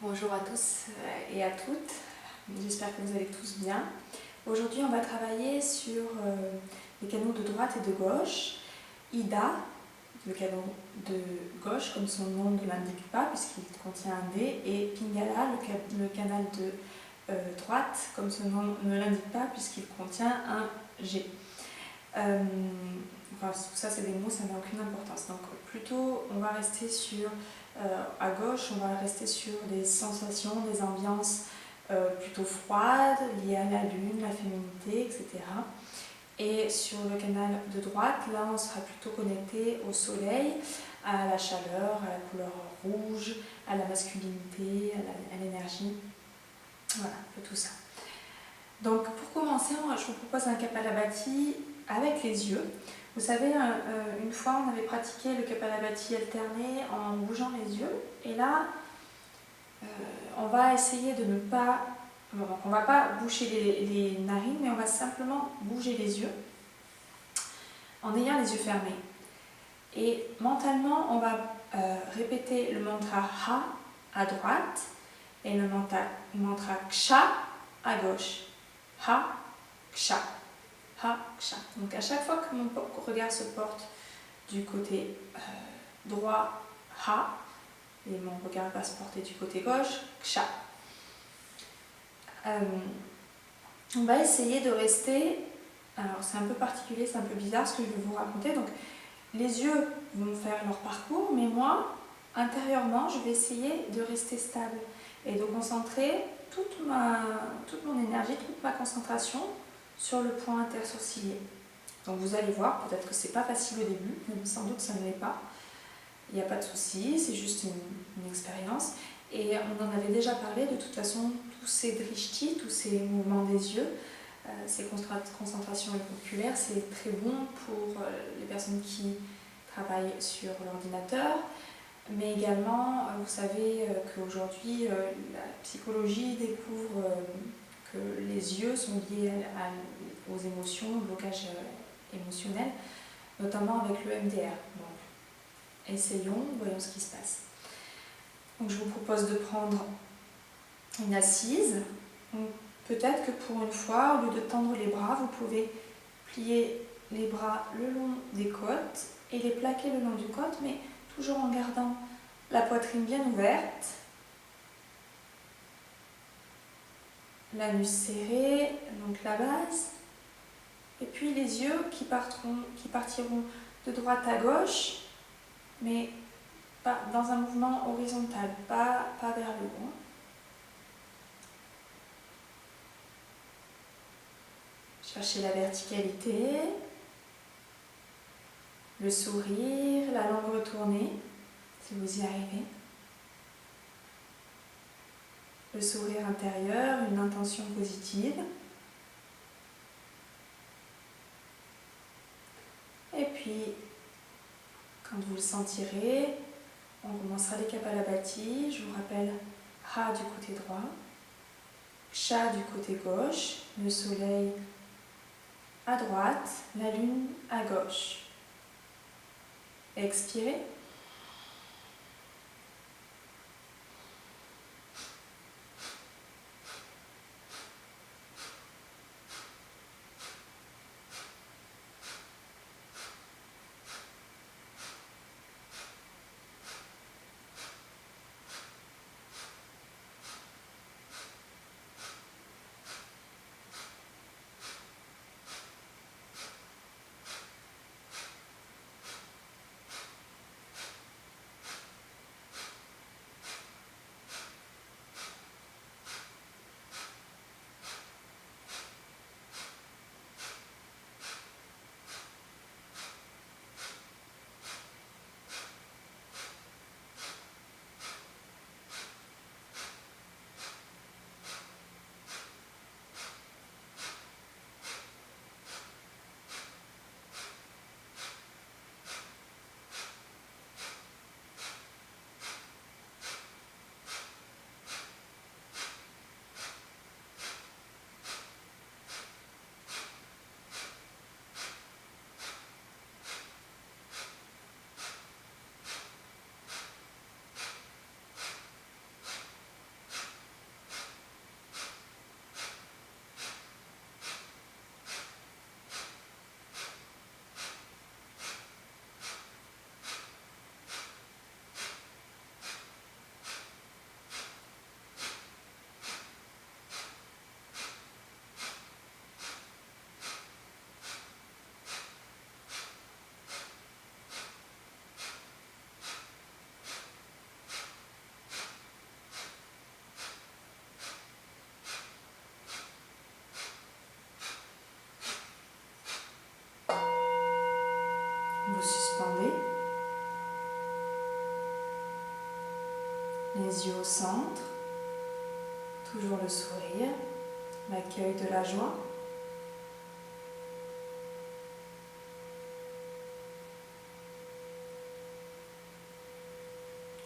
Bonjour à tous et à toutes, j'espère que vous allez tous bien. Aujourd'hui on va travailler sur les canaux de droite et de gauche. Ida, le canal de gauche comme son nom ne l'indique pas puisqu'il contient un D, et Pingala, le canal de droite comme son nom ne l'indique pas puisqu'il contient un G. Enfin, tout ça c'est des mots, ça n'a aucune importance. Donc plutôt on va rester sur, à gauche, on va rester sur des sensations, des ambiances plutôt froides, liées à la lune, la féminité, etc. Et sur le canal de droite, là on sera plutôt connecté au soleil, à la chaleur, à la couleur rouge, à la masculinité, à l'énergie. Voilà, un peu tout ça. Donc pour commencer, je vous propose un Kapalabhati avec les yeux. Vous savez, une fois on avait pratiqué le Kapalabhati alterné en bougeant les yeux, et là on va essayer de ne pas, on va pas boucher les narines, mais on va simplement bouger les yeux en ayant les yeux fermés. Et mentalement, on va répéter le mantra Ha à droite et le mantra Ksha à gauche. Ha, Ksha. Ha, Ksha. Donc à chaque fois que mon regard se porte du côté droit, Ha, et mon regard va se porter du côté gauche, Ksha. On va essayer de rester, alors c'est un peu particulier, c'est un peu bizarre ce que je vais vous raconter, donc les yeux vont faire leur parcours, mais moi, intérieurement, je vais essayer de rester stable et de concentrer toute mon énergie, toute ma concentration sur le point intersourcilier. Donc vous allez voir, peut-être que c'est pas facile au début, mais sans doute ça ne l'est pas. Il n'y a pas de souci, c'est juste une expérience. Et on en avait déjà parlé, de toute façon, tous ces drishtis, tous ces mouvements des yeux, ces concentrations oculaires, c'est très bon pour les personnes qui travaillent sur l'ordinateur, mais également, vous savez qu'aujourd'hui, la psychologie découvre que les yeux sont liés aux émotions, au blocage émotionnel, notamment avec le MDR. Donc, essayons, voyons ce qui se passe. Donc, je vous propose de prendre une assise. Peut-être que pour une fois, au lieu de tendre les bras, vous pouvez plier les bras le long des côtes et les plaquer le long du côte, mais toujours en gardant la poitrine bien ouverte, l'anus serré, donc la base, et puis les yeux qui partiront de droite à gauche, mais pas dans un mouvement horizontal, pas vers le haut. Cherchez la verticalité, le sourire, la langue retournée, si vous y arrivez. Le sourire intérieur, une intention positive. Et puis, quand vous le sentirez, on commencera les Kapalabhati. Je vous rappelle Ha du côté droit, Ksha du côté gauche, le soleil à droite, la lune à gauche. Expirez. Les yeux au centre, toujours le sourire, l'accueil de la joie.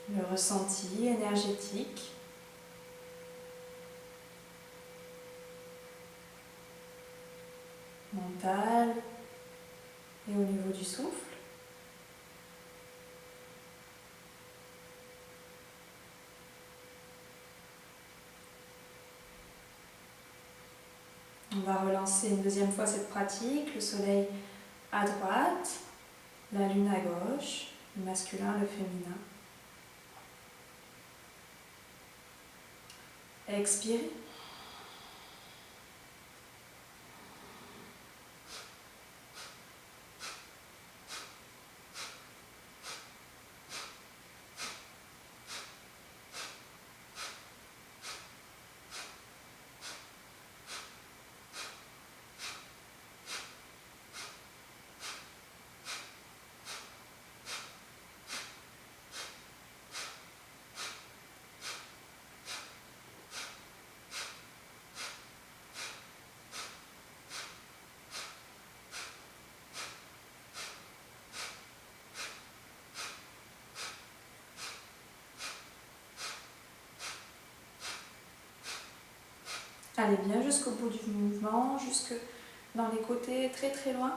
Le ressenti énergétique. Mental et au niveau du souffle. On va relancer une deuxième fois cette pratique. Le soleil à droite, la lune à gauche, le masculin, le féminin. Expirez. Allez bien jusqu'au bout du mouvement, jusque dans les côtés, très très loin.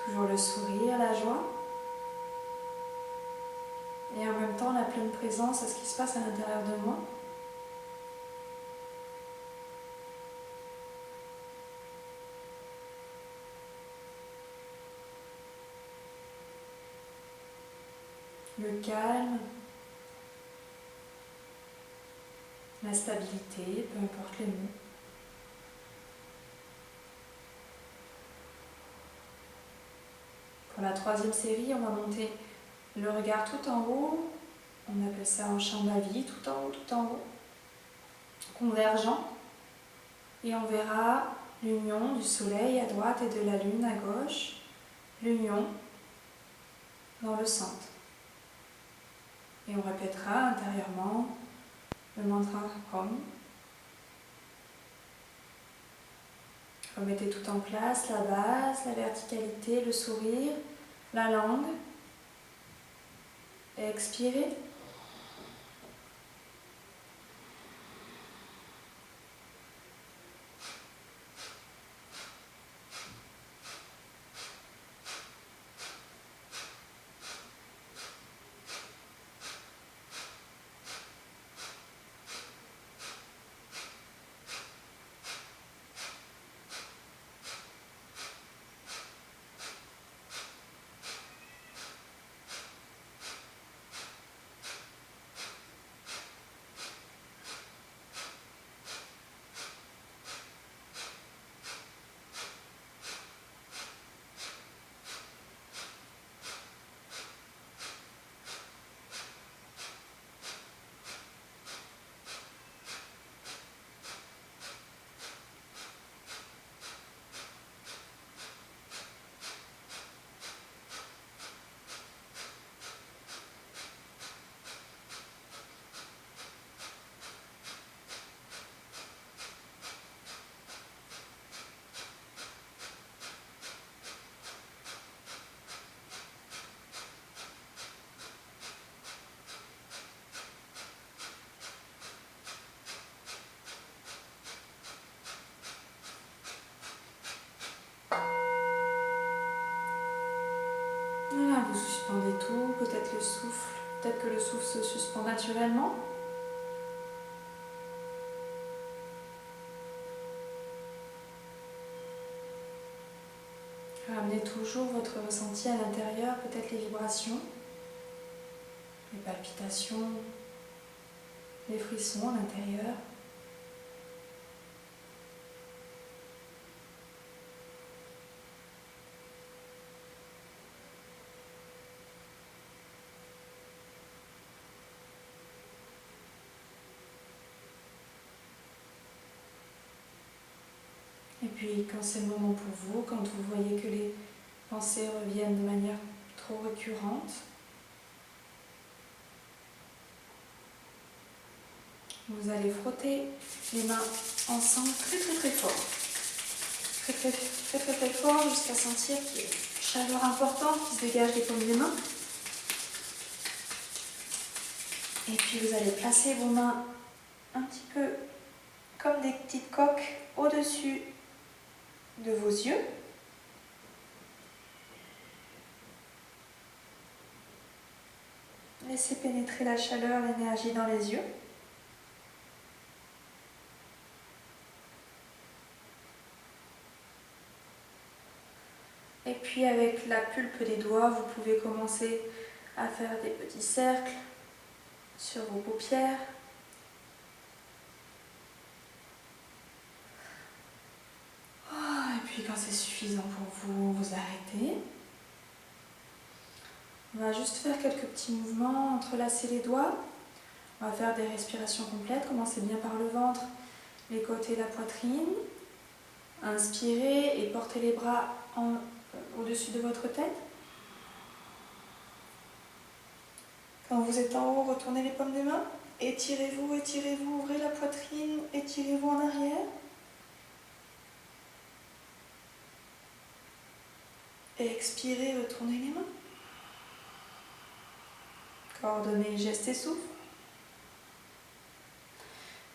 Toujours le sourire, la joie. Et en même temps la pleine présence à ce qui se passe à l'intérieur de moi. Le calme, la stabilité, peu importe les mots. Pour la troisième série, on va monter le regard tout en haut. On appelle ça en Shambhavi, tout en haut, convergent. Et on verra l'union du soleil à droite et de la lune à gauche, l'union dans le centre. Et on répétera intérieurement le mantra Om. Remettez tout en place, la base, la verticalité, le sourire, la langue. Expirez. naturellement. Ramenez toujours votre ressenti à l'intérieur, peut-être les vibrations, les palpitations, les frissons à l'intérieur. Et puis quand c'est le moment pour vous, quand vous voyez que les pensées reviennent de manière trop récurrente, vous allez frotter les mains ensemble très fort. Très fort jusqu'à sentir qu'il y a une chaleur importante qui se dégage des paumes des mains. Et puis vous allez placer vos mains un petit peu comme des petites coques au-dessus de vos yeux. Laissez pénétrer la chaleur, l'énergie dans les yeux. Et puis avec la pulpe des doigts, vous pouvez commencer à faire des petits cercles sur vos paupières. Et puis quand c'est suffisant pour vous, vous arrêtez. On va juste faire quelques petits mouvements, entrelacer les doigts. On va faire des respirations complètes. Commencez bien par le ventre, les côtés, la poitrine. Inspirez et portez les bras au-dessus de votre tête. Quand vous êtes en haut, retournez les paumes des mains. Étirez-vous, ouvrez la poitrine, étirez-vous en arrière. Et expirez, retournez les mains. Coordonnez gestes et souffle.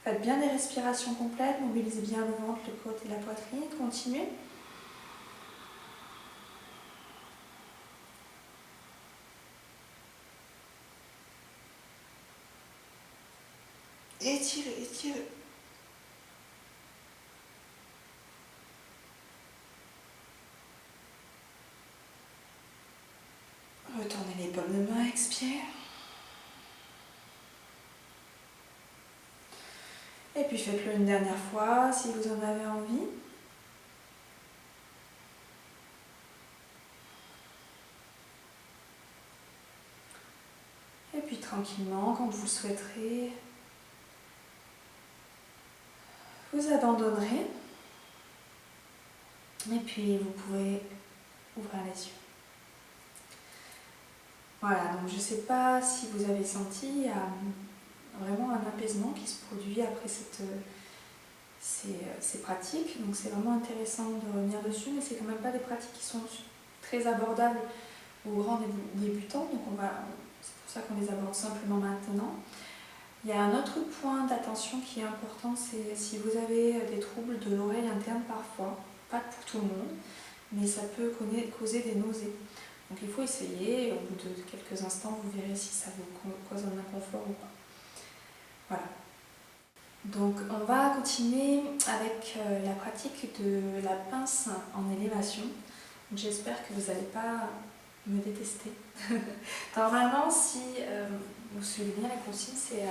Faites bien des respirations complètes, mobilisez bien le ventre, le côté et la poitrine. Continuez. Étirez. Retournez les paumes de main, expire. Et puis faites-le une dernière fois si vous en avez envie. Et puis tranquillement, quand vous le souhaiterez, vous abandonnerez. Et puis vous pouvez ouvrir les yeux. Voilà, donc je ne sais pas si vous avez senti, il y a vraiment un apaisement qui se produit après ces pratiques. Donc c'est vraiment intéressant de revenir dessus, mais c'est quand même pas des pratiques qui sont très abordables aux grands débutants. Donc c'est pour ça qu'on les aborde simplement maintenant. Il y a un autre point d'attention qui est important, c'est si vous avez des troubles de l'oreille interne parfois, pas pour tout le monde, mais ça peut causer des nausées. Donc il faut essayer, et au bout de quelques instants, vous verrez si ça vous cause un inconfort ou pas. Voilà. Donc on va continuer avec la pratique de la pince en élévation. J'espère que vous n'allez pas me détester. Normalement, si vous suivez bien la consigne, c'est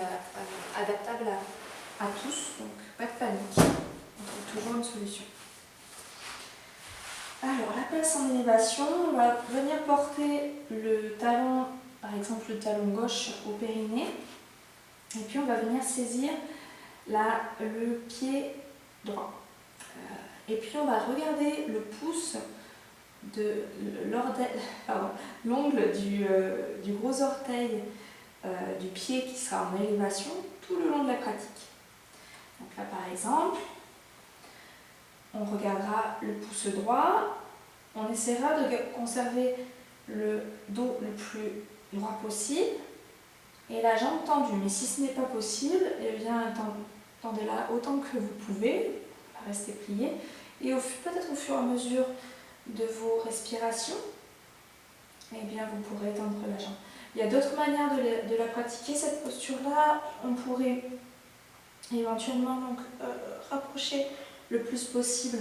adaptable à tous, donc pas de panique, on trouve toujours une solution. Alors, la pince en élévation, on va venir porter le talon, par exemple le talon gauche au périnée, et puis on va venir saisir le pied droit. Et puis on va regarder le pouce de l'ongle du gros orteil du pied qui sera en élévation tout le long de la pratique. Donc là par exemple, on regardera le pouce droit, on essaiera de conserver le dos le plus droit possible et la jambe tendue. Mais si ce n'est pas possible, eh bien tendez-la autant que vous pouvez, restez plié, et peut-être au fur et à mesure de vos respirations, eh bien vous pourrez tendre la jambe. Il y a d'autres manières de la pratiquer, cette posture-là. On pourrait éventuellement donc, rapprocher le plus possible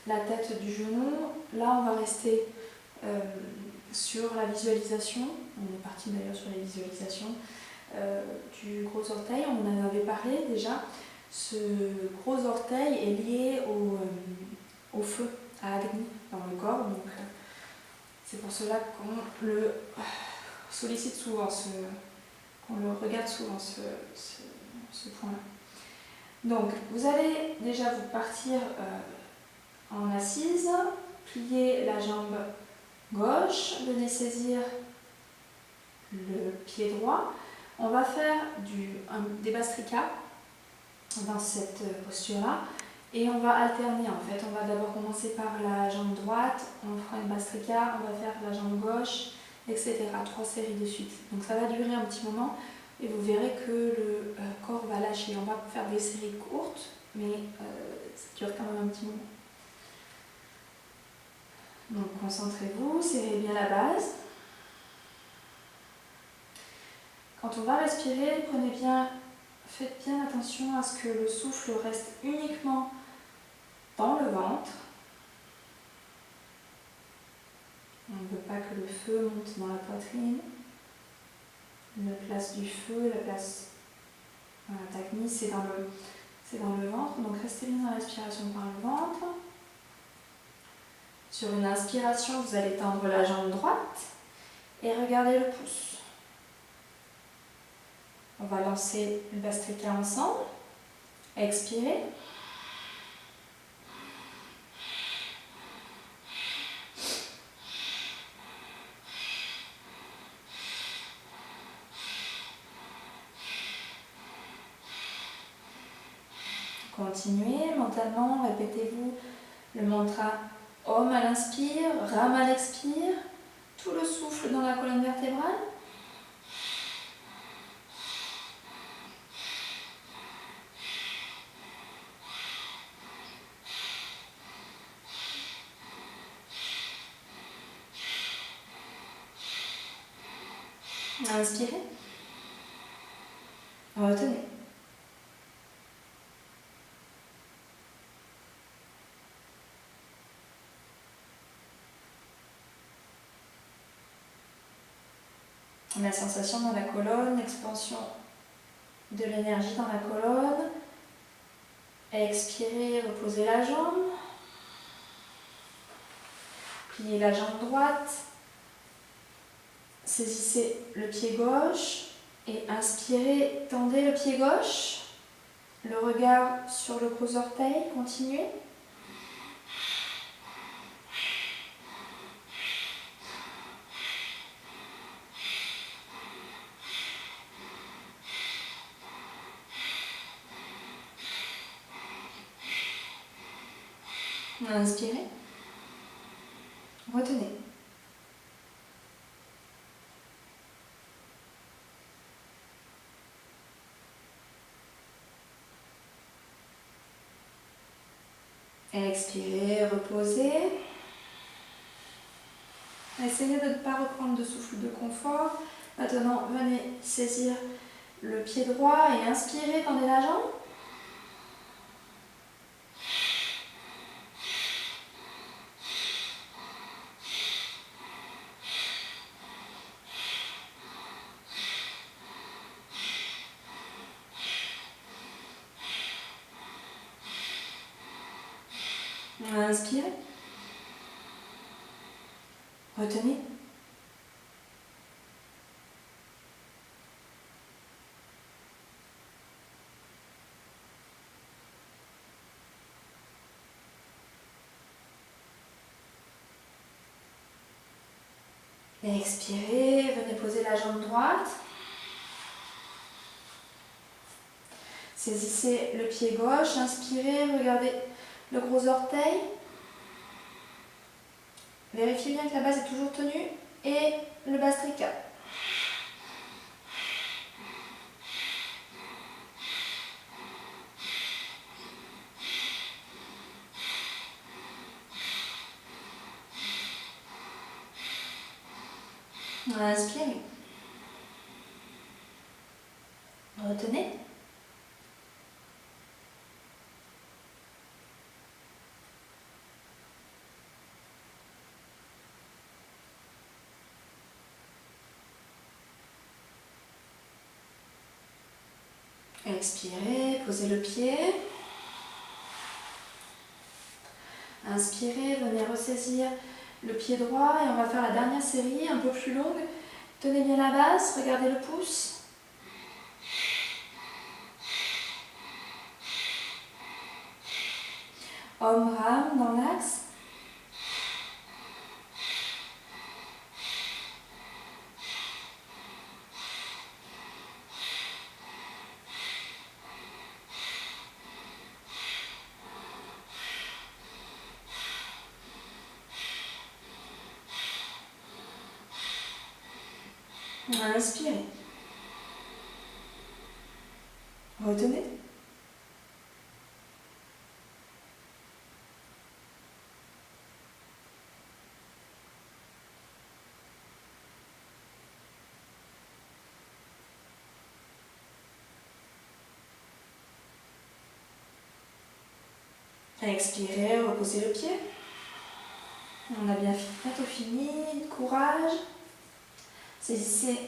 la tête du genou. Là, on va rester sur la visualisation. On est parti d'ailleurs sur les visualisations du gros orteil. On en avait parlé déjà. Ce gros orteil est lié au feu, à Agni dans le corps. Donc, c'est pour cela qu'on le sollicite souvent, qu'on le regarde souvent, ce point-là. Donc, vous allez déjà vous partir en assise, plier la jambe gauche, venez saisir le pied droit. On va faire des bastricas dans cette posture-là et on va alterner en fait. On va d'abord commencer par la jambe droite, on fera une bastrica, on va faire la jambe gauche, etc. 3 séries de suite. Donc ça va durer un petit moment et vous verrez que le corps va lâcher. On va faire des séries courtes, mais ça dure quand même un petit moment. Donc concentrez-vous, serrez bien la base. Quand on va respirer, faites bien attention à ce que le souffle reste uniquement dans le ventre. On ne veut pas que le feu monte dans la poitrine. La place du feu, la place d'Agni, c'est dans le ventre. Donc restez bien dans la respiration par le ventre. Sur une inspiration, vous allez tendre la jambe droite et regardez le pouce. On va lancer le bastrika ensemble. Expirez. Continuez, mentalement, répétez-vous le mantra Om à l'inspire, Ram à l'expire, tout le souffle dans la colonne vertébrale. Inspirez. Retenez. La sensation dans la colonne, expansion de l'énergie dans la colonne. Expirez, reposez la jambe. Pliez la jambe droite. Saisissez le pied gauche et inspirez, tendez le pied gauche. Le regard sur le gros orteil, continuez. Inspirez. Retenez. Expirez, reposez. Essayez de ne pas reprendre de souffle de confort. Maintenant, venez saisir le pied droit et inspirez, tendez la jambe. Inspirez. Retenez. Expirez, venez poser la jambe droite. Saisissez le pied gauche, inspirez, regardez le gros orteil. Vérifiez bien que la base est toujours tenue et le bastrika. Inspirez. Retenez. Expirez, posez le pied. Inspirez, venez ressaisir le pied droit et on va faire la dernière série un peu plus longue. Tenez bien la base, regardez le pouce. Om Ram dans l'axe. Inspirez. Retenez. Expirez, reposez le pied. On a bientôt fini. Courage. Saisissez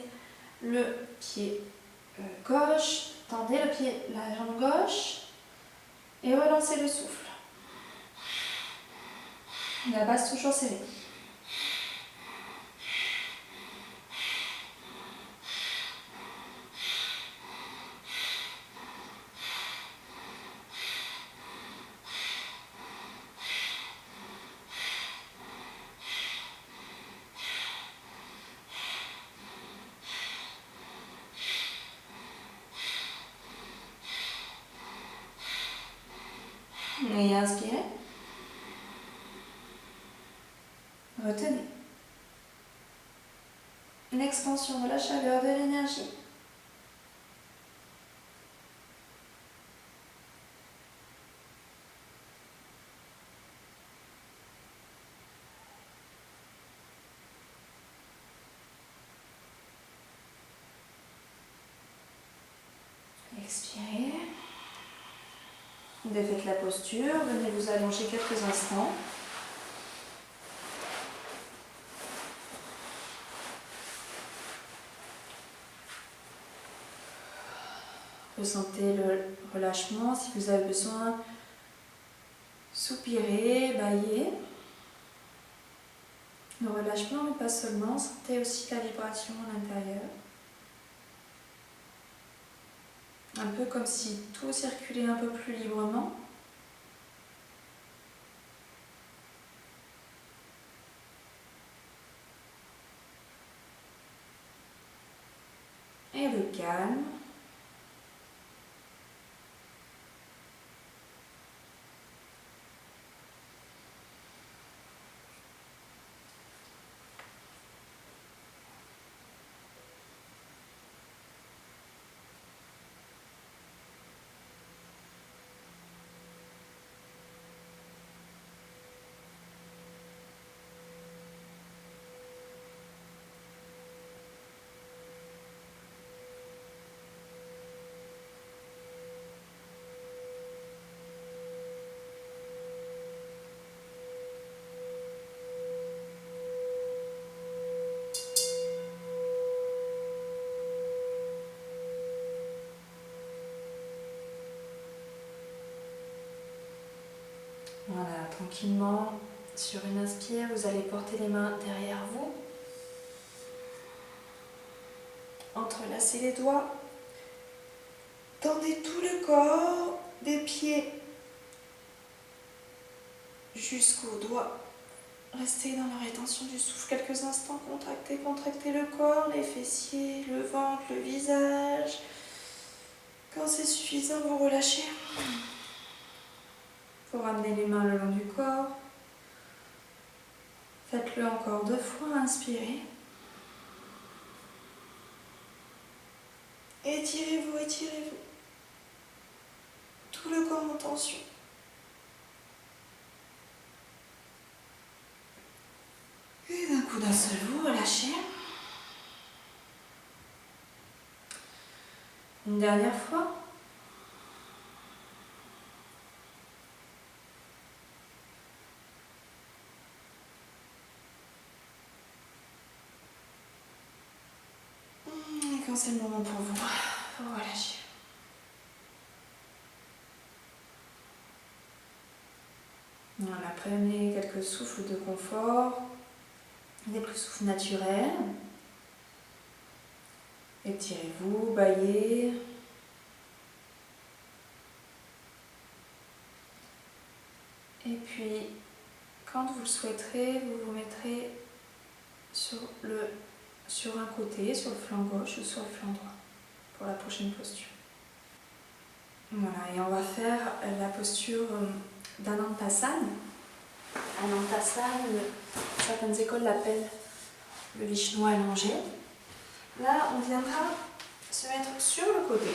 le pied gauche. Tendez la jambe gauche. Et relancez le souffle. La base toujours serrée. Et inspirez. Retenez. Une expansion de la chaleur, de l'énergie. Expirez. Défaites la posture, venez vous allonger quelques instants. Ressentez le relâchement. Si vous avez besoin, soupirez, bâillez. Le relâchement, mais pas seulement, sentez aussi la vibration à l'intérieur. Un peu comme si tout circulait un peu plus librement. Et le calme. Voilà, tranquillement, sur une inspire, vous allez porter les mains derrière vous. Entrelacez les doigts. Tendez tout le corps, des pieds jusqu'aux doigts. Restez dans la rétention du souffle quelques instants. Contractez, contractez le corps, les fessiers, le ventre, le visage. Quand c'est suffisant, vous relâchez. Vous ramenez les mains le long du corps. Faites-le encore 2 fois. Inspirez. Étirez-vous, étirez-vous. Tout le corps en tension. Et d'un coup d'un seul, vous relâchez. Une dernière fois. Et quand c'est le moment pour vous, faut relâcher. Voilà, prenez quelques souffles de confort, quelques souffles naturels. Étirez-vous, baillez. Et puis, quand vous le souhaiterez, vous vous mettrez sur un côté, sur le flanc gauche ou sur le flanc droit pour la prochaine posture. Voilà, et on va faire la posture d'Anantasana. Anantasana, certaines écoles l'appellent le lit chinois allongé. Là, on viendra se mettre sur le côté.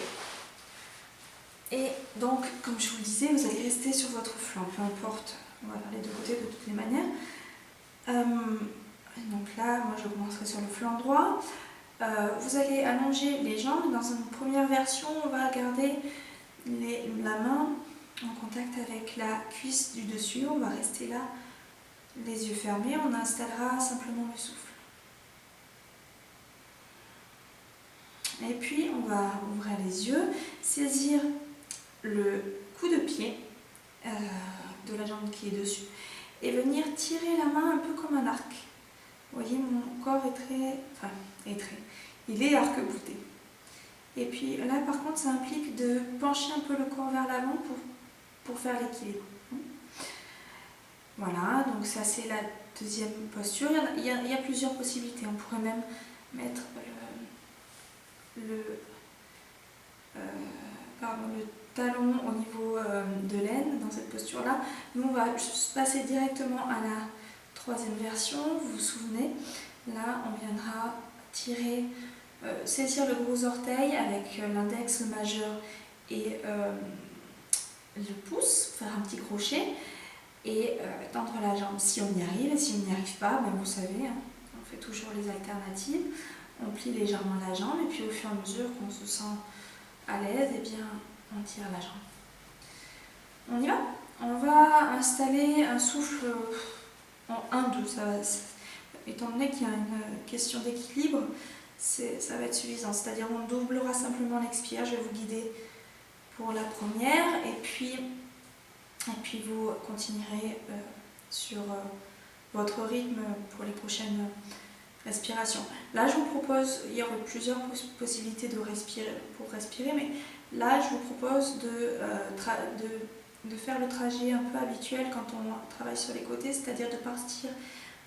Et donc, comme je vous le disais, vous allez rester sur votre flanc, peu importe, voilà, les deux côtés de toutes les manières. Donc là, moi je commencerai sur le flanc droit. Vous allez allonger les jambes. Dans une première version, on va garder la main en contact avec la cuisse du dessus. On va rester là, les yeux fermés. On installera simplement le souffle. Et puis, on va ouvrir les yeux, saisir le coup de pied de la jambe qui est dessus et venir tirer la main un peu comme un arc. Vous voyez, mon corps il est arc-bouté. Et puis là, par contre, ça implique de pencher un peu le corps vers l'avant pour faire l'équilibre. Voilà, donc ça c'est la deuxième posture. Il y a plusieurs possibilités. On pourrait même mettre le talon au niveau de l'aine dans cette posture-là. Nous, on va juste passer directement à la troisième version. Vous vous souvenez, là, on viendra tirer, saisir le gros orteil avec l'index, le majeur et le pouce, faire un petit crochet et tendre la jambe si on y arrive. Et si on n'y arrive pas, ben vous savez, hein, on fait toujours les alternatives. On plie légèrement la jambe et puis au fur et à mesure qu'on se sent à l'aise, et bien on tire la jambe. On y va. On va installer un souffle en 1-2. Étant donné qu'il y a une question d'équilibre, ça va être suffisant. C'est-à-dire on doublera simplement l'expire. Je vais vous guider pour la première et puis vous continuerez sur votre rythme pour les prochaines respiration. Là, je vous propose, il y aurait plusieurs possibilités pour respirer, mais là, je vous propose de faire le trajet un peu habituel quand on travaille sur les côtés, c'est-à-dire de partir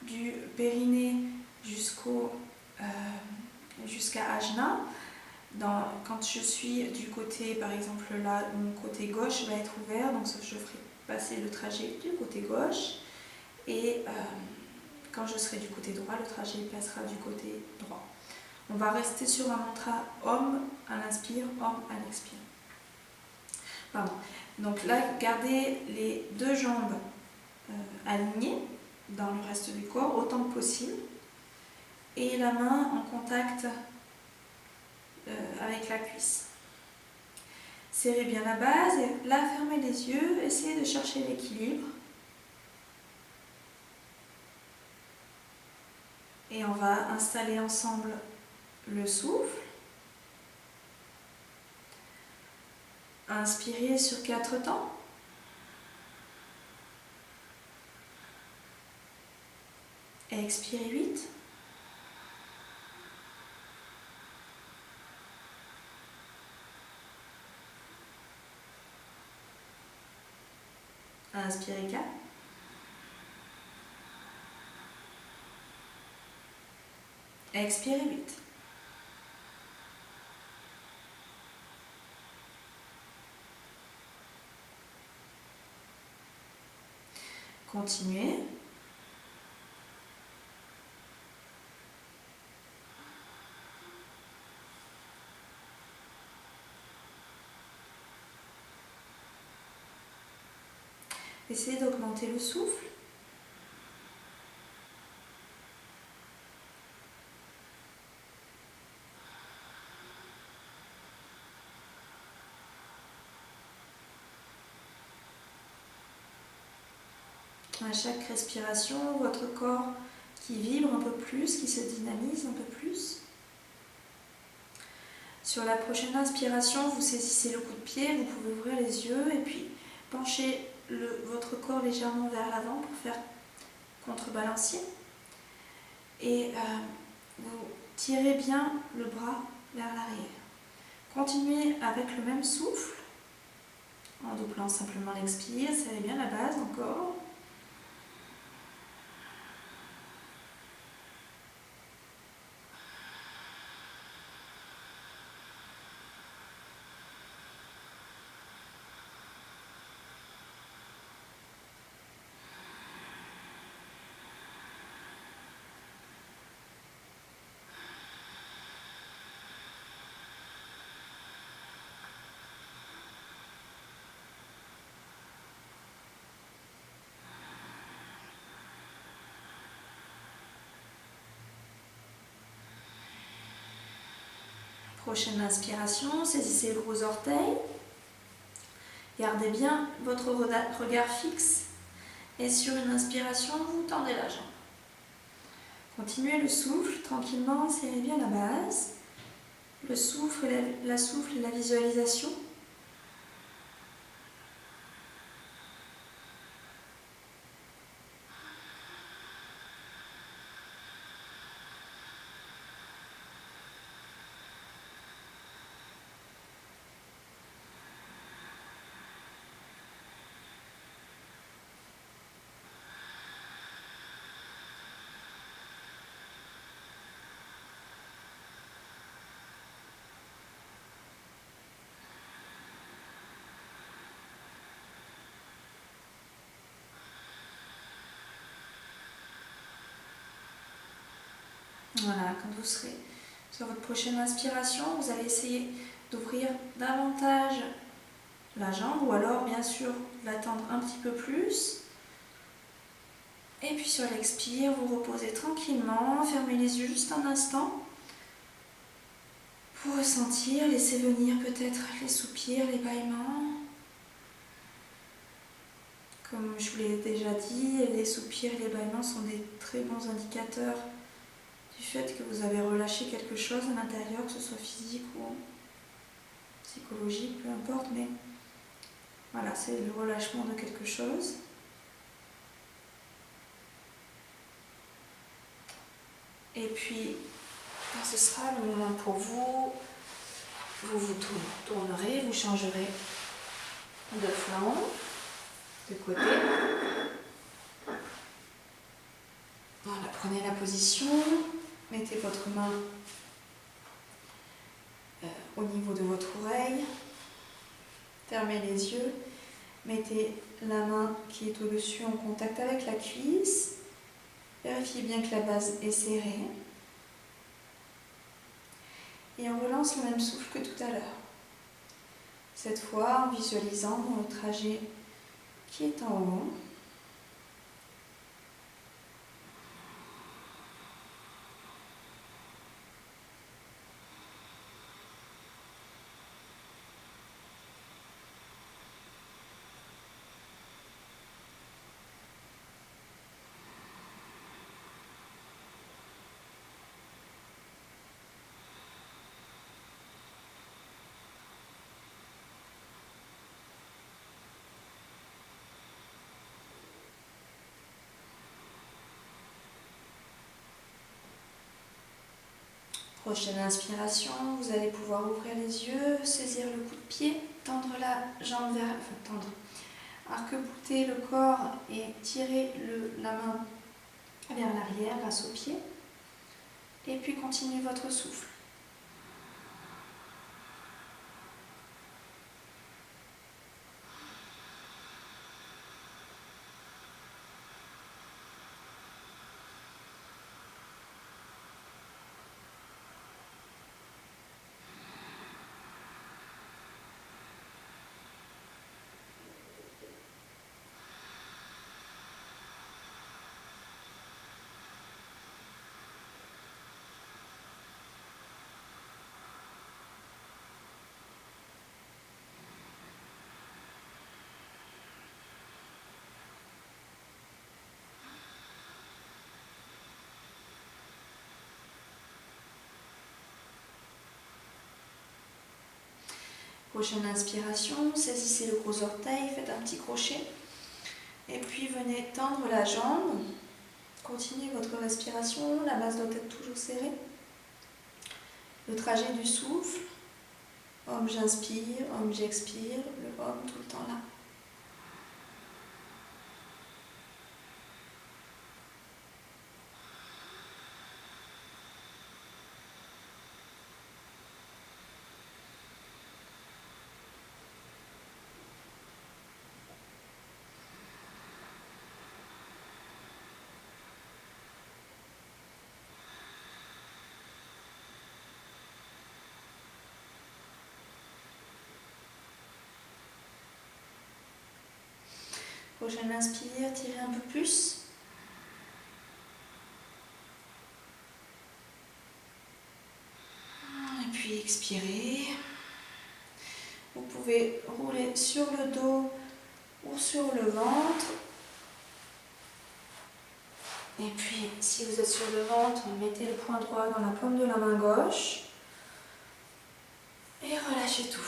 du périnée jusqu'à Ajna. Quand je suis du côté, par exemple là, mon côté gauche va être ouvert, donc je ferai passer le trajet du côté gauche et quand je serai du côté droit, le trajet passera du côté droit. On va rester sur un mantra Om à l'inspire, Om à l'expire. Pardon. Donc là, gardez les deux jambes alignées dans le reste du corps autant que possible et la main en contact avec la cuisse. Serrez bien la base et là, fermez les yeux, essayez de chercher l'équilibre. Et on va installer ensemble le souffle. Inspirez sur 4 temps. Expirez 8. Inspirez 4. Expirez 8. Continuez. Essayez d'augmenter le souffle. À chaque respiration, votre corps qui vibre un peu plus, qui se dynamise un peu plus. Sur la prochaine inspiration, vous saisissez le coup de pied, vous pouvez ouvrir les yeux et puis pencher votre corps légèrement vers l'avant pour faire contrebalancier. Et vous tirez bien le bras vers l'arrière. Continuez avec le même souffle, en doublant simplement l'expire, serrez bien la base encore. Prochaine inspiration, saisissez le gros orteil. Gardez bien votre regard fixe. Et sur une inspiration, vous tendez la jambe. Continuez le souffle tranquillement, serrez bien la base. Le souffle et la visualisation. Voilà, quand vous serez sur votre prochaine inspiration, vous allez essayer d'ouvrir davantage la jambe ou alors bien sûr la tendre un petit peu plus. Et puis sur l'expire, vous reposez tranquillement, fermez les yeux juste un instant pour ressentir, laissez venir peut-être les soupirs, les bâillements. Comme je vous l'ai déjà dit, les soupirs et les bâillements sont des très bons indicateurs du fait que vous avez relâché quelque chose à l'intérieur, que ce soit physique ou psychologique, peu importe, mais voilà, c'est le relâchement de quelque chose. Et puis, quand ce sera le moment pour vous, vous tournerez, vous changerez de flanc, de côté. Voilà, prenez la position, mettez votre main au niveau de votre oreille, fermez les yeux, mettez la main qui est au-dessus en contact avec la cuisse, vérifiez bien que la base est serrée et on relance le même souffle que tout à l'heure. Cette fois en visualisant le trajet qui est en haut. Prochaine inspiration, vous allez pouvoir ouvrir les yeux, saisir le coup de pied, tendre la jambe vers, arc-bouter le corps et tirer la main vers l'arrière grâce au pied. Et puis continuez votre souffle. Prochaine inspiration, saisissez le gros orteil, faites un petit crochet. Et puis venez tendre la jambe. Continuez votre respiration, la base doit être toujours serrée. Le trajet du souffle. Om, j'inspire, om, j'expire. Le om tout le temps là. Prochaine inspire, tirez un peu plus. Et puis expirez. Vous pouvez rouler sur le dos ou sur le ventre. Et puis, si vous êtes sur le ventre, mettez le poing droit dans la paume de la main gauche. Et relâchez tout.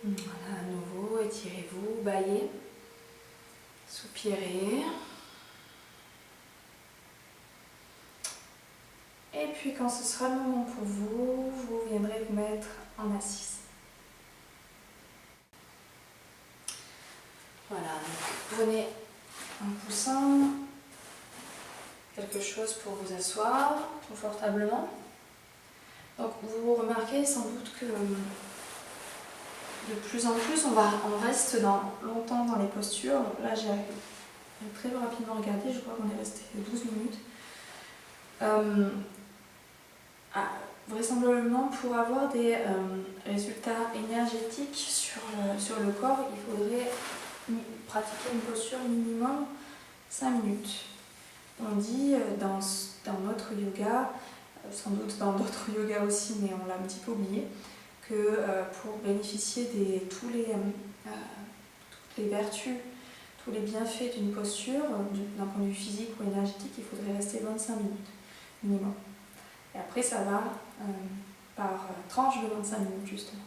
Voilà, à nouveau, étirez-vous, baillez, soupirez. Et puis quand ce sera le moment pour vous, vous viendrez vous mettre en assise. Voilà, donc prenez un coussin, quelque chose pour vous asseoir confortablement. Donc vous remarquez sans doute que de plus en plus on reste longtemps dans les postures. Là j'ai très rapidement regardé, je crois qu'on est resté 12 minutes. Vraisemblablement pour avoir des résultats énergétiques sur le corps, il faudrait pratiquer une posture minimum 5 minutes. On dit dans notre yoga, sans doute dans d'autres yogas aussi, mais on l'a un petit peu oublié, que pour bénéficier de toutes les vertus, tous les bienfaits d'une posture, d'un point de vue physique ou énergétique, il faudrait rester 25 minutes minimum. Et après ça va par tranche de 25 minutes justement.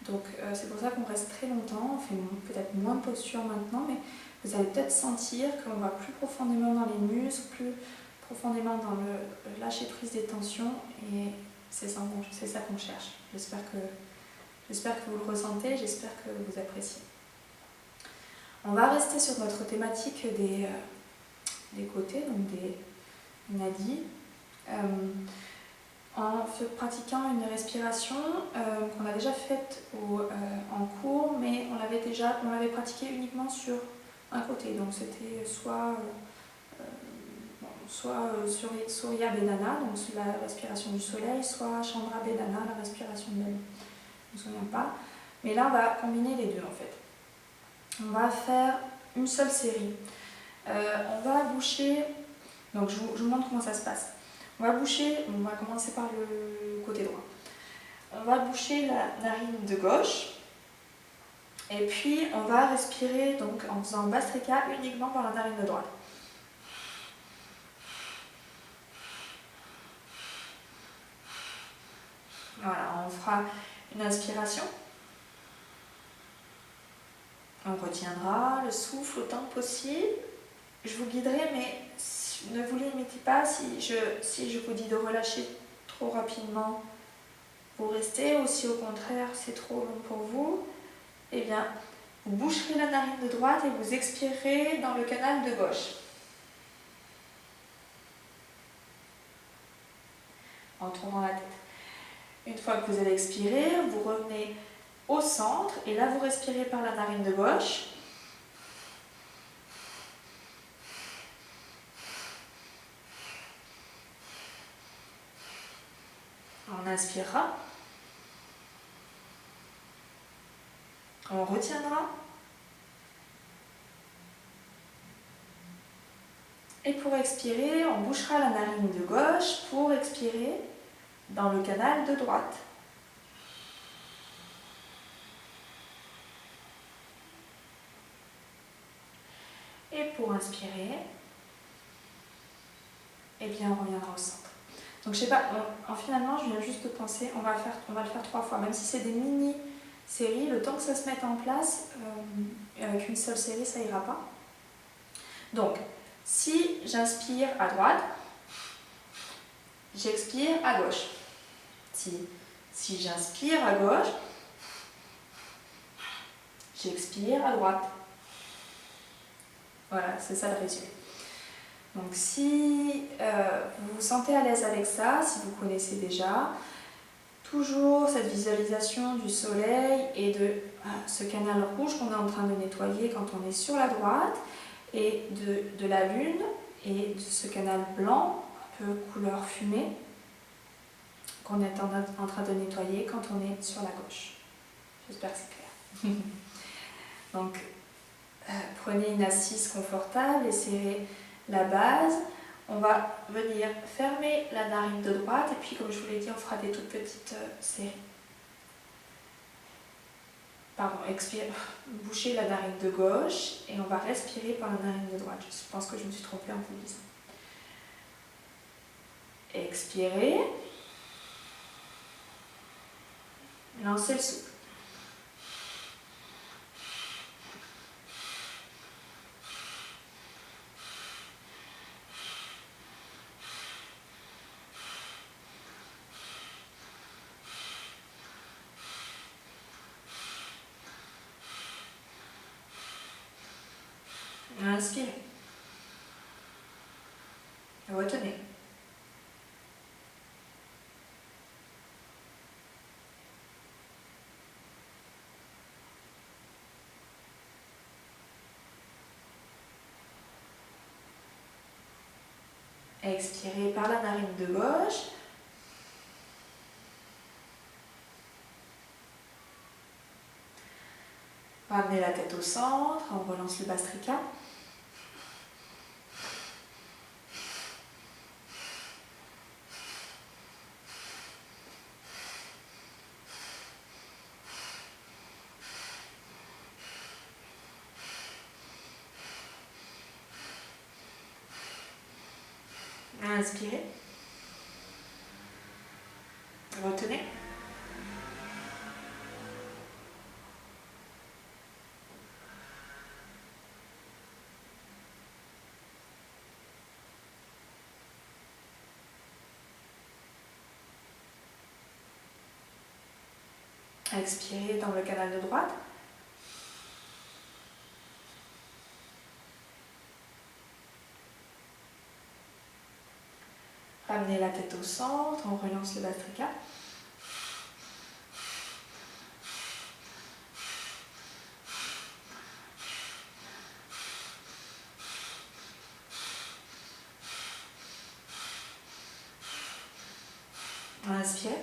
Donc c'est pour ça qu'on reste très longtemps, on fait peut-être moins de postures maintenant, mais vous allez peut-être sentir qu'on va plus profondément dans les muscles, plus profondément dans le lâcher prise des tensions, et c'est ça qu'on cherche. J'espère que vous le ressentez, j'espère que vous appréciez. On va rester sur notre thématique des côtés, donc des nadis, en pratiquant une respiration qu'on a déjà faite en cours, mais on l'avait pratiquée uniquement sur un côté. Donc c'était soit Surya Bedana, donc la respiration du soleil, soit Chandra Bedana, la respiration de la lune. Je ne me souviens pas. Mais là, on va combiner les deux en fait. On va faire une seule série. On va boucher, donc je vous montre comment ça se passe. On va commencer par le côté droit. On va boucher la narine de gauche. Et puis, on va respirer donc en faisant Bhastrika uniquement par la narine de droite. Voilà, on fera une inspiration. On retiendra le souffle autant que possible. Je vous guiderai, mais ne vous limitez pas. Si je vous dis de relâcher trop rapidement, vous restez, ou si au contraire c'est trop long pour vous, eh bien, vous boucherez la narine de droite et vous expirerez dans le canal de gauche. En tournant la tête. Une fois que vous avez expiré, vous revenez au centre et là vous respirez par la narine de gauche. inspirera. On retiendra. Et pour expirer, on bouchera la narine de gauche pour expirer dans le canal de droite. Et pour inspirer, eh bien on reviendra au centre. Donc je sais pas, finalement je viens juste de penser, on va le faire 3 fois, même si c'est des mini-séries, le temps que ça se mette en place, avec une seule série ça ira pas. Donc, si j'inspire à droite, j'expire à gauche. Si j'inspire à gauche, j'expire à droite. Voilà, c'est ça le résumé. Donc si vous vous sentez à l'aise avec ça, si vous connaissez déjà, toujours cette visualisation du soleil et de ce canal rouge qu'on est en train de nettoyer quand on est sur la droite, et de la lune et de ce canal blanc, un peu couleur fumée, qu'on est en train de nettoyer quand on est sur la gauche. J'espère que c'est clair. Donc, prenez une assise confortable et serrez la base. On va venir fermer la narine de droite et puis, comme je vous l'ai dit, on fera des toutes petites séries. Pardon, boucher la narine de gauche et on va respirer par la narine de droite. Je pense que je me suis trompée en vous le disant. Expirez. Lancez le souffle. Inspirez. Retenez. Expirez par la narine de gauche. Ramenez la tête au centre, on relance le Bastrika. Inspirez. Retenez. Expirez dans le canal de droite. Ramenez la tête au centre, on relance le Bastrika. Inspirez.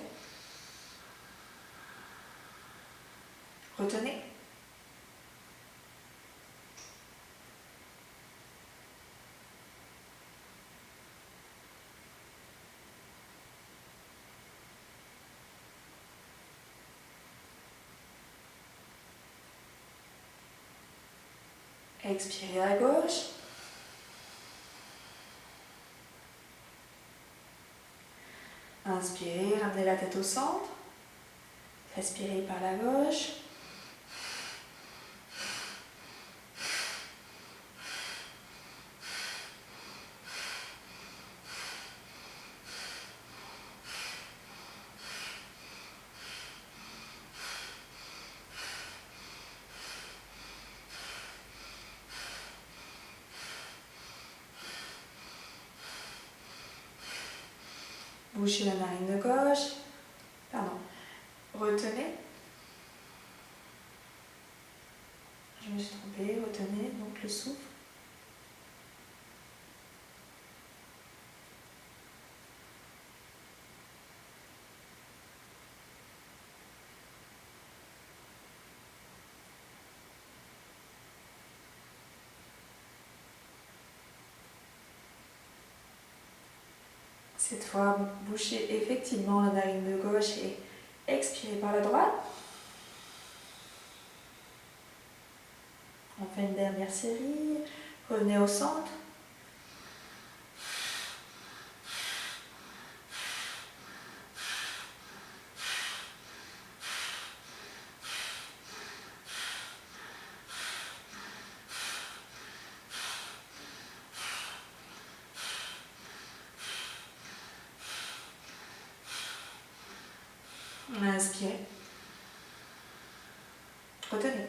Retenez. Expirez à gauche. Inspirez, ramenez la tête au centre. Respirez par la gauche. Bouchez la narine de gauche. Pardon. Retenez. Je me suis trompée. Retenez donc le souffle. Cette fois, bouchez effectivement la narine de gauche et expirez par la droite. On fait une dernière série. Revenez au centre. Inspirez. Retenez.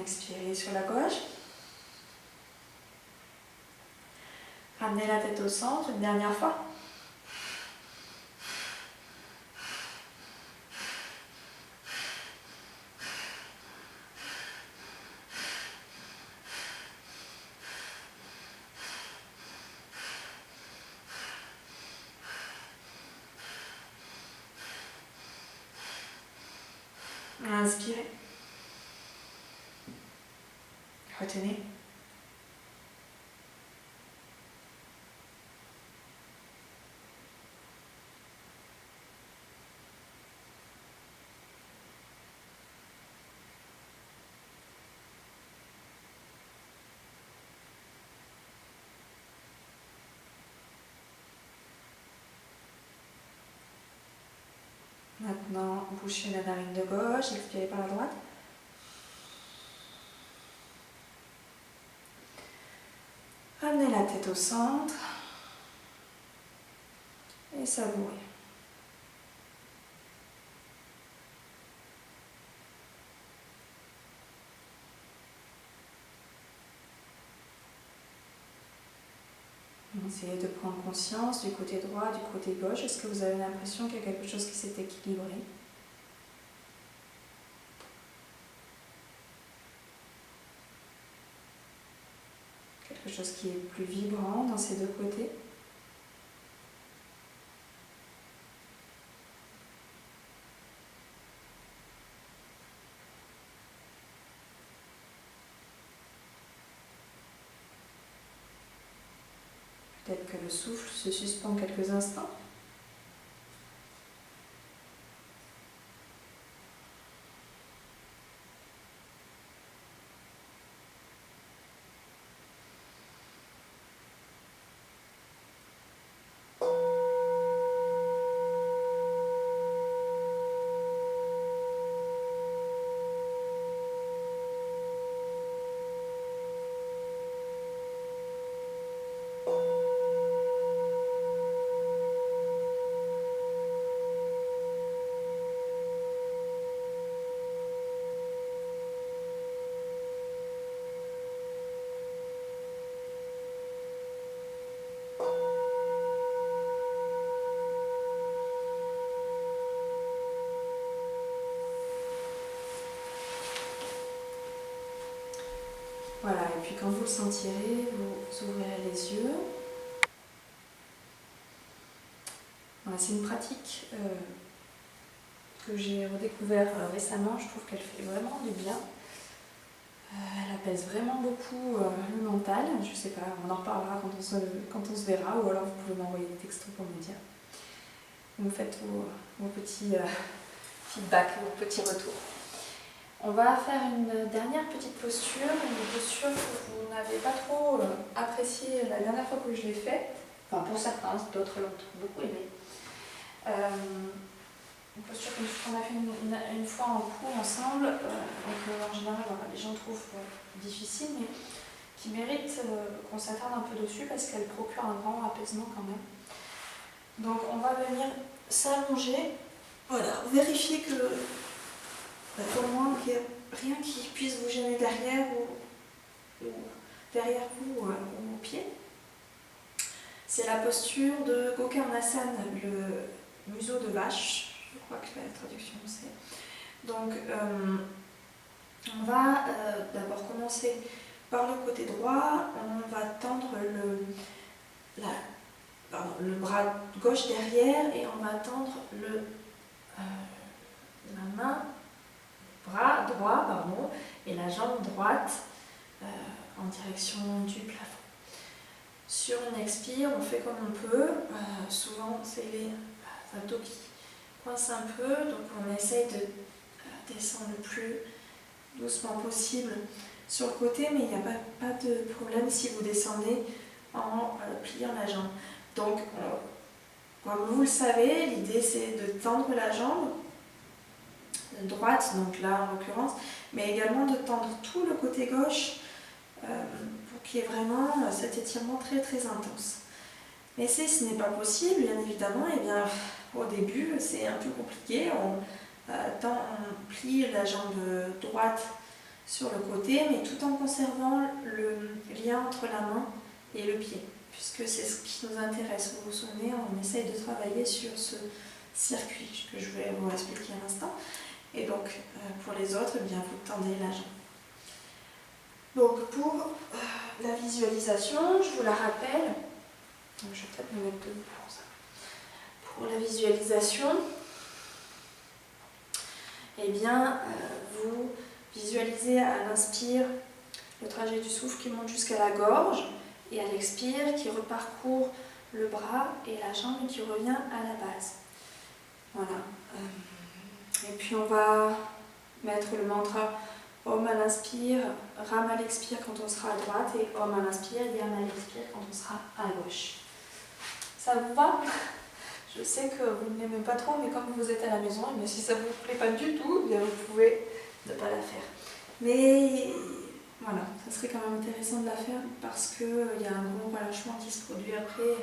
Expirez sur la gauche. Ramenez la tête au centre une dernière fois. Inspirez. Retenez. Maintenant, bouchez la narine de gauche, expirez par la droite. Ramenez la tête au centre et savourez. Essayez de prendre conscience du côté droit, du côté gauche. Est-ce que vous avez l'impression qu'il y a quelque chose qui s'est équilibré? Quelque chose qui est plus vibrant dans ces deux côtés? Peut-être que le souffle se suspend quelques instants. Voilà, et puis quand vous le sentirez, vous ouvrirez les yeux. Voilà, c'est une pratique que j'ai redécouvert récemment. Je trouve qu'elle fait vraiment du bien. Elle apaise vraiment beaucoup le mental. Je sais pas, on en reparlera quand on se verra, ou alors vous pouvez m'envoyer des textos pour me dire. Vous me faites vos petits feedbacks, vos petits retours. On va faire une dernière petite posture, une posture que vous n'avez pas trop appréciée la dernière fois que je l'ai faite. Enfin, pour certains, d'autres l'ont beaucoup aimé. Une posture qu'on a fait une fois en cours ensemble, en général les gens trouvent difficile, mais qui mérite qu'on s'attarde un peu dessus parce qu'elle procure un grand apaisement quand même. Donc on va venir s'allonger, voilà, vérifier que au moins qu'il n'y ait rien qui puisse vous gêner derrière ou derrière vous ou au pied. C'est la posture de Gokarnasana, le museau de vache, je crois que la traduction c'est. Donc on va d'abord commencer par le côté droit, on va tendre le bras gauche derrière et on va tendre la main, bras droit et la jambe droite en direction du plafond. Sur une expire, on fait comme on peut. Souvent, c'est les abdos qui coincent un peu, donc on essaye de descendre le plus doucement possible sur le côté, mais il n'y a pas de problème si vous descendez en pliant la jambe. Donc, comme vous le savez, l'idée c'est de tendre la jambe droite, donc là en l'occurrence, mais également de tendre tout le côté gauche pour qu'il y ait vraiment cet étirement très très intense. Mais si ce n'est pas possible, bien évidemment, et bien, au début c'est un peu compliqué. On plie la jambe droite sur le côté, mais tout en conservant le lien entre la main et le pied, puisque c'est ce qui nous intéresse. Vous vous souvenez, on essaye de travailler sur ce circuit que je vais vous expliquer à l'instant. Et donc, pour les autres, eh bien, vous tendez la jambe. Donc, pour la visualisation, je vous la rappelle. Donc, je vais peut-être me mettre debout pour ça. Pour la visualisation, eh bien, vous visualisez à l'inspire le trajet du souffle qui monte jusqu'à la gorge et à l'expire qui reparcourt le bras et la jambe et qui revient à la base. Voilà. Et puis on va mettre le mantra Om à l'inspire, Ram à l'expire quand on sera à droite et Om à l'inspire, Yam à l'expire quand on sera à gauche. Ça vous va? Je sais que vous ne l'aimez pas trop, mais comme vous êtes à la maison, et bien si ça ne vous plaît pas du tout, bien vous pouvez ne pas la faire. Mais voilà, ça serait quand même intéressant de la faire parce qu'il y a un gros relâchement qui se produit après.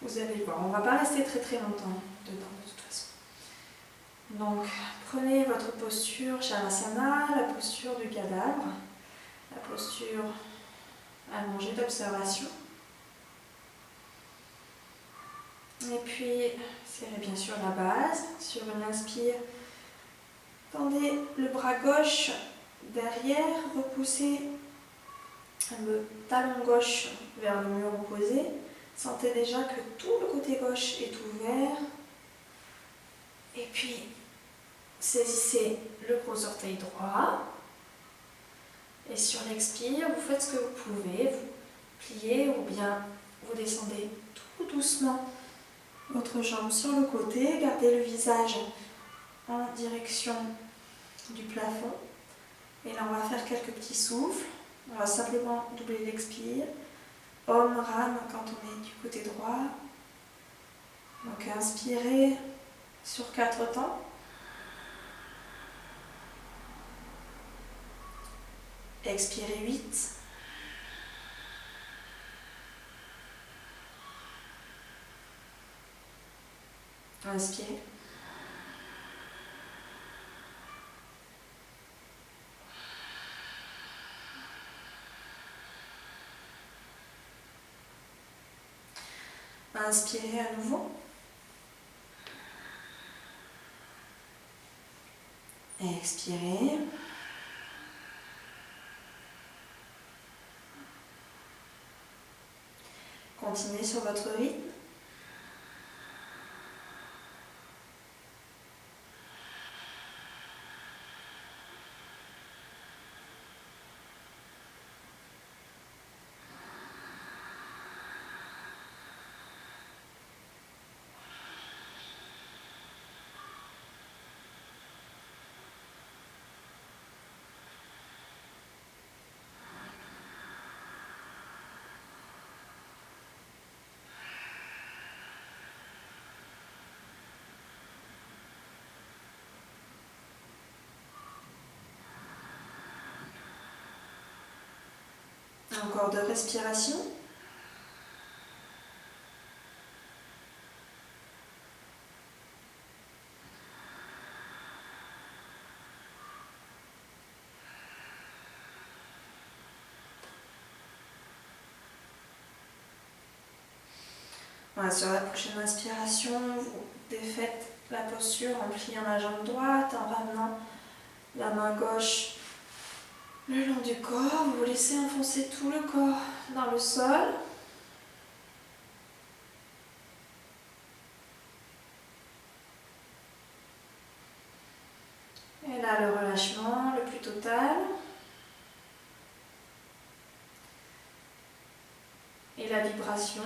Vous allez le voir, on ne va pas rester très très longtemps dedans de toute façon. Donc, prenez votre posture Shavasana, la posture du cadavre, la posture allongée d'observation. Et puis, serrez bien sûr la base. Sur une inspire, tendez le bras gauche derrière, repoussez le talon gauche vers le mur opposé. Sentez déjà que tout le côté gauche est ouvert. Et puis, saisissez le gros orteil droit. Et sur l'expire, vous faites ce que vous pouvez. Vous pliez ou bien vous descendez tout doucement votre jambe sur le côté. Gardez le visage en direction du plafond. Et là, on va faire quelques petits souffles. On va simplement doubler l'expire. Om, Ram quand on est du côté droit. Donc, inspirez sur 4 temps. Expirez 8. Inspirez. Inspirez à nouveau. Expirez. Continuez sur votre rythme. Encore 2 respirations. Voilà, sur la prochaine inspiration, vous défaites la posture en pliant la jambe droite, en ramenant la main gauche le long du corps. Vous laissez enfoncer tout le corps dans le sol. Et là, le relâchement le plus total. Et la vibration.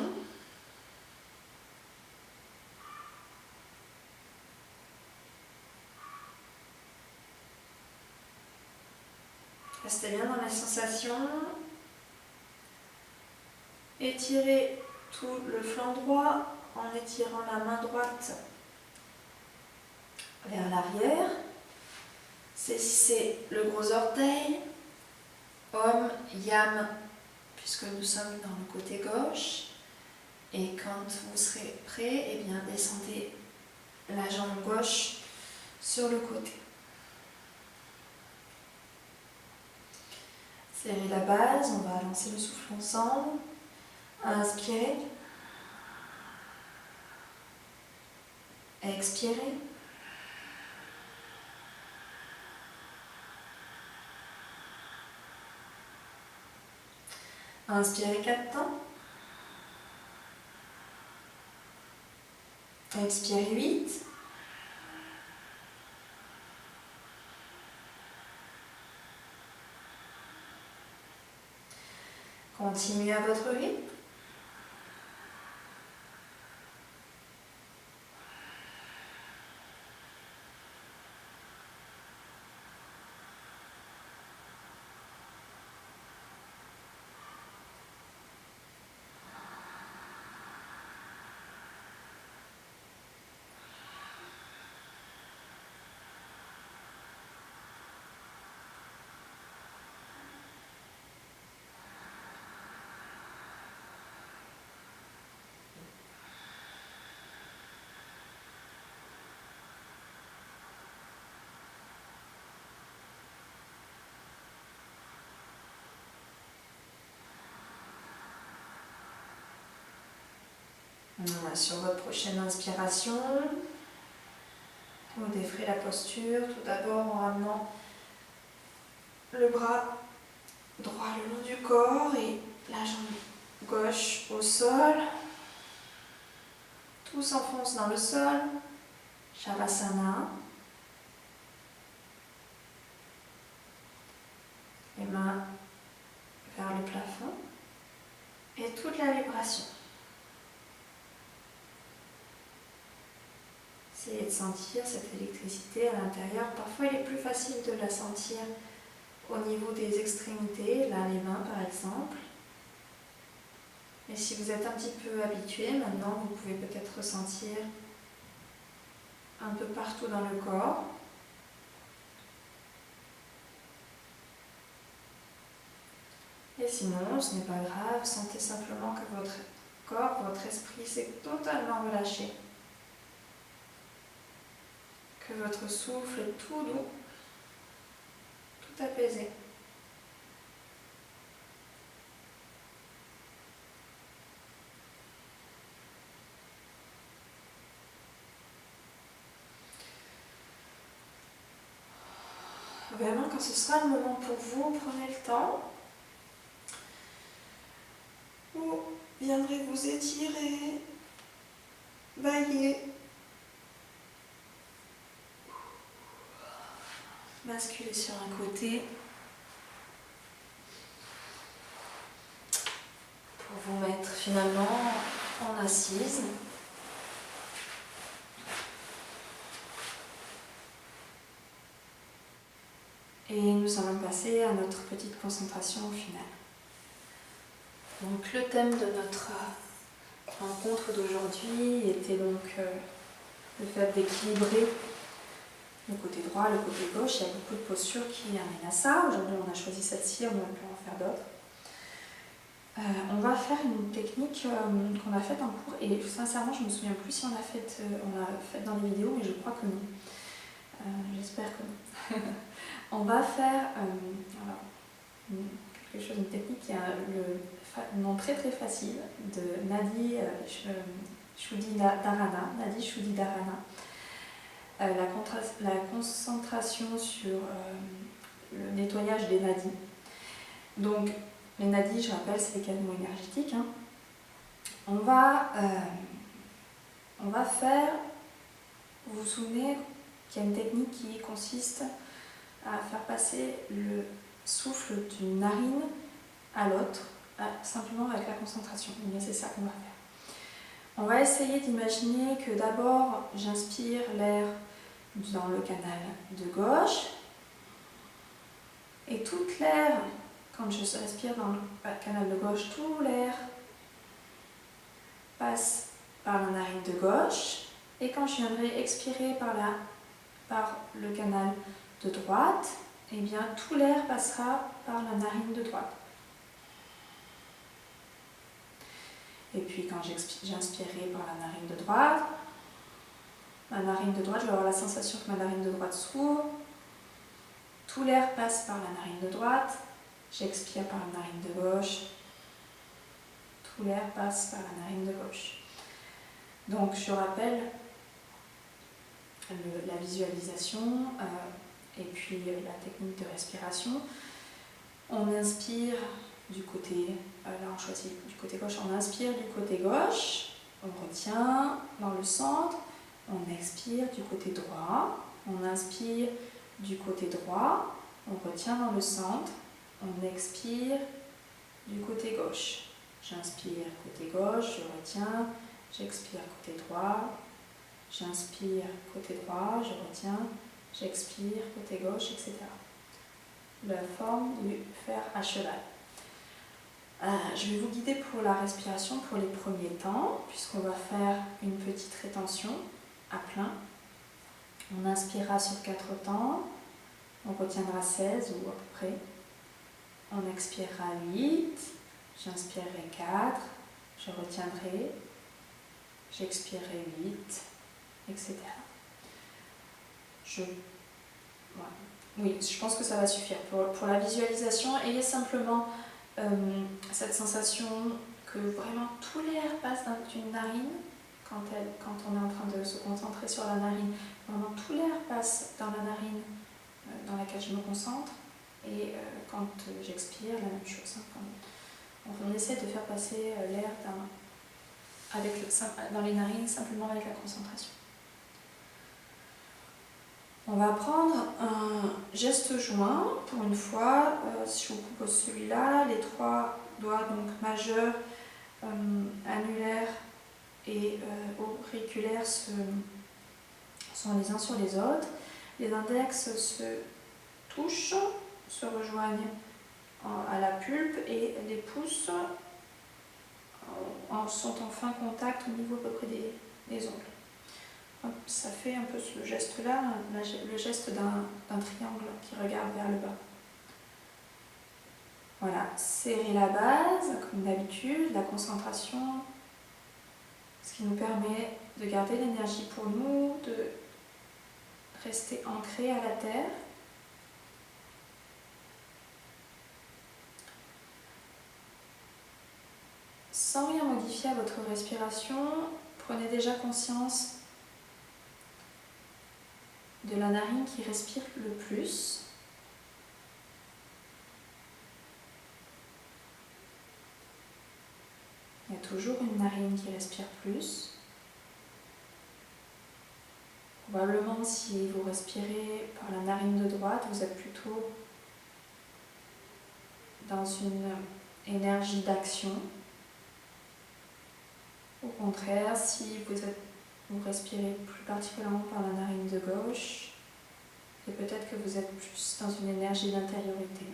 Restez bien dans les sensations. Étirez tout le flanc droit en étirant la main droite vers l'arrière. Saisissez le gros orteil, Om, Yam, puisque nous sommes dans le côté gauche. Et quand vous serez prêt, eh bien, descendez la jambe gauche sur le côté. Serrez la base, on va lancer le souffle ensemble. Inspirez. Expirez. Inspirez 4 temps. Expirez 8. Continuez à votre rythme. Sur votre prochaine inspiration, vous défrayez la posture, tout d'abord en ramenant le bras droit le long du corps et la jambe gauche au sol. Tout s'enfonce dans le sol. Shavasana. Les mains vers le plafond et toute la vibration. Essayez de sentir cette électricité à l'intérieur. Parfois, il est plus facile de la sentir au niveau des extrémités, là les mains par exemple. Et si vous êtes un petit peu habitué, maintenant vous pouvez peut-être ressentir un peu partout dans le corps. Et sinon, ce n'est pas grave, sentez simplement que votre corps, votre esprit s'est totalement relâché. Que votre souffle est tout doux, tout apaisé. Vraiment, quand ce sera le moment pour vous, prenez le temps. Vous viendrez vous étirer, bailler, basculer sur un côté pour vous mettre finalement en assise. Et nous allons passer à notre petite concentration finale. Donc le thème de notre rencontre d'aujourd'hui était donc le fait d'équilibrer le côté droit, le côté gauche. Il y a beaucoup de postures qui amènent à ça. Aujourd'hui on a choisi celle-ci, on aurait pu en faire d'autres. On va faire une technique qu'on a faite en cours et sincèrement je ne me souviens plus si on l'a faite dans les vidéos, mais je crois que non. J'espère que non. On va faire quelque chose, une technique qui a un nom très très facile de Nadi Dharana, Nadi Shuddhi Dharana. La concentration sur le nettoyage des nadis. Donc, les nadis, je rappelle, c'est les canaux énergétiques. Hein. On va faire, vous vous souvenez qu'il y a une technique qui consiste à faire passer le souffle d'une narine à l'autre, simplement avec la concentration. Mais c'est ça qu'on va faire. On va essayer d'imaginer que d'abord, j'inspire l'air dans le canal de gauche, et toute l'air, quand je respire dans le canal de gauche, tout l'air passe par la narine de gauche, et quand je viendrai expirer par le canal de droite, eh bien tout l'air passera par la narine de droite. Et puis quand j'inspirerai par la narine de droite, je vais avoir la sensation que ma narine de droite s'ouvre, tout l'air passe par la narine de droite, j'expire par la narine de gauche, tout l'air passe par la narine de gauche. Donc je rappelle la visualisation et puis la technique de respiration. On inspire du côté, là on choisit du côté gauche, on inspire du côté gauche, on retient dans le centre, on expire du côté droit, on inspire du côté droit, on retient dans le centre, on expire du côté gauche. J'inspire côté gauche, je retiens, j'expire côté droit, j'inspire côté droit, je retiens, j'expire côté gauche, etc. La forme du fer à cheval. Je vais vous guider pour la respiration pour les premiers temps, puisqu'on va faire une petite rétention à plein. On inspirera sur 4 temps, on retiendra 16 ou à peu près. On expirera 8, j'inspirerai 4, je retiendrai, j'expirerai 8, etc. Oui, je pense que ça va suffire. Pour la visualisation, ayez simplement cette sensation que vraiment tout l'air passe d'une narine, quand on est en train de se concentrer sur la narine, vraiment tout l'air passe dans la narine dans laquelle je me concentre, et quand j'expire, la même chose. Hein, on essaie de faire passer l'air dans les narines simplement avec la concentration. On va prendre un geste joint pour une fois. Si je vous propose celui-là, les 3 doigts donc majeurs, annulaires et auriculaires sont les uns sur les autres. Les index se touchent, se rejoignent à la pulpe, et les pouces sont en fin contact au niveau à peu près des ongles. Ça fait un peu ce geste-là, le geste d'un triangle qui regarde vers le bas. Voilà, serrer la base, comme d'habitude, la concentration, ce qui nous permet de garder l'énergie pour nous, de rester ancré à la terre. Sans rien modifier à votre respiration, prenez déjà conscience de la narine qui respire le plus. Il y a toujours une narine qui respire plus. Probablement, si vous respirez par la narine de droite, vous êtes plutôt dans une énergie d'action. Au contraire, si vous respirez plus particulièrement par la narine de gauche, et peut-être que vous êtes plus dans une énergie d'intériorité.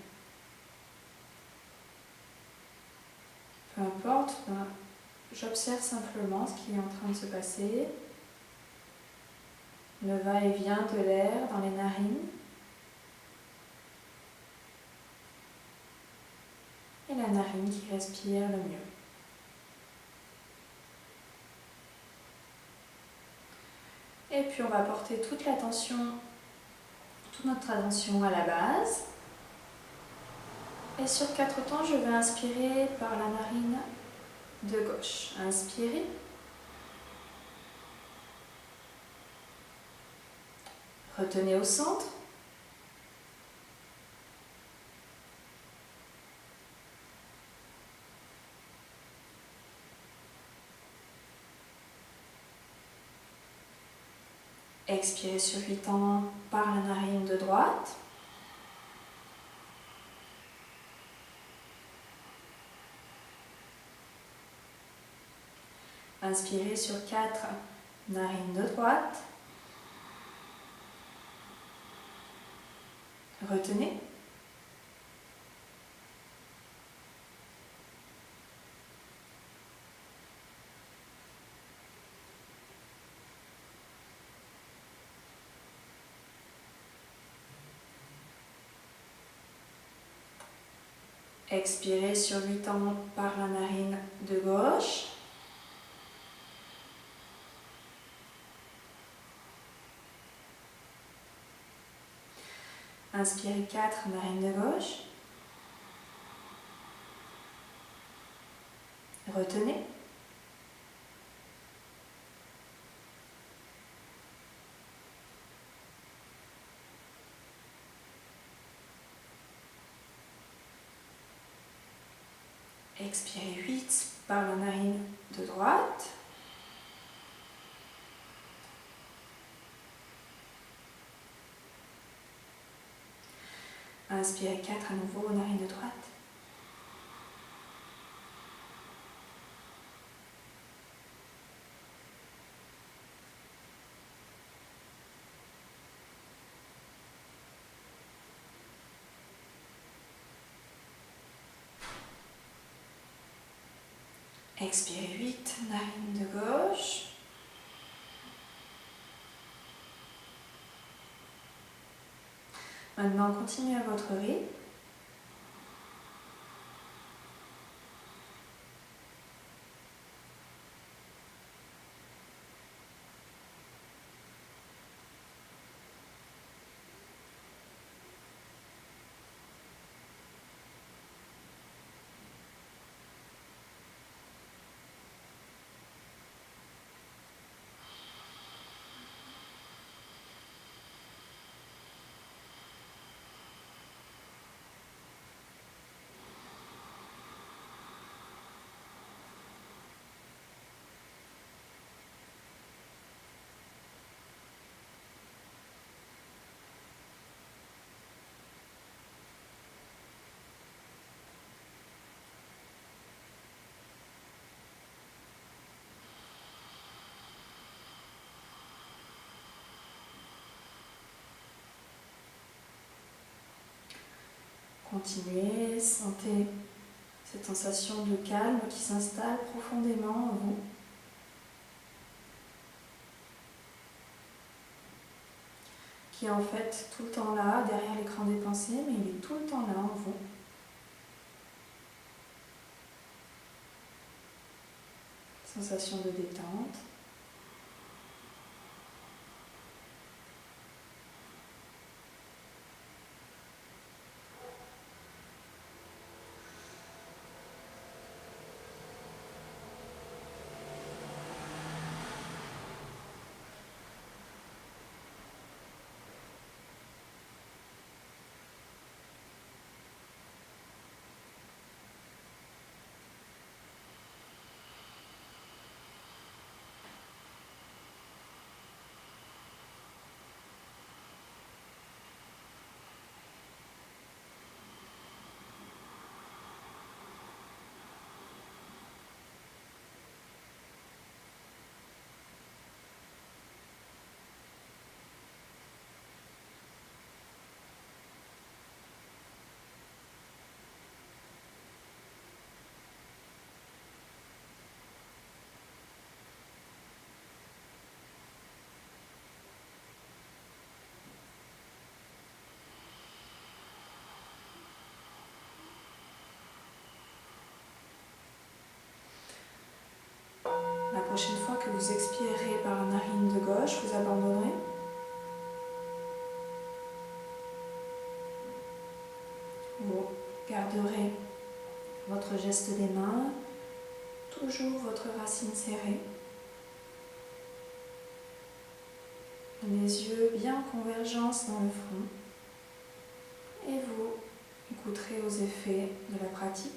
Peu importe, j'observe simplement ce qui est en train de se passer, le va-et-vient de l'air dans les narines, et la narine qui respire le mieux. Et puis on va porter toute notre attention à la base. Et sur 4 temps, je vais inspirer par la narine de gauche. Inspirez. Retenez au centre. Expirez sur 8 ans par la narine de droite. Inspirez sur 4, narine de droite. Retenez. Expirez sur 8 ans par la narine de gauche. Inspirez 4, narine de gauche. Retenez. Expirez 8 par la narine de droite. Inspirez 4 à nouveau, narine de droite. Expirez 8, narine de gauche. Maintenant, continuez à votre rythme. Continuez, sentez cette sensation de calme qui s'installe profondément en vous. Qui est en fait tout le temps là, derrière l'écran des pensées, mais il est tout le temps là en vous. Sensation de détente. La prochaine fois que vous expirerez par la narine de gauche, vous abandonnerez. Vous garderez votre geste des mains, toujours votre racine serrée. Les yeux bien en convergence dans le front. Et vous goûterez aux effets de la pratique.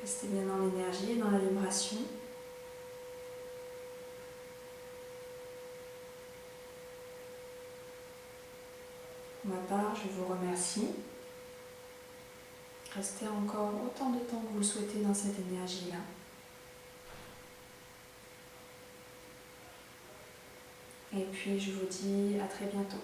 Restez bien dans l'énergie et dans la vibration. Pour ma part, je vous remercie. Restez encore autant de temps que vous le souhaitez dans cette énergie-là. Et puis je vous dis à très bientôt.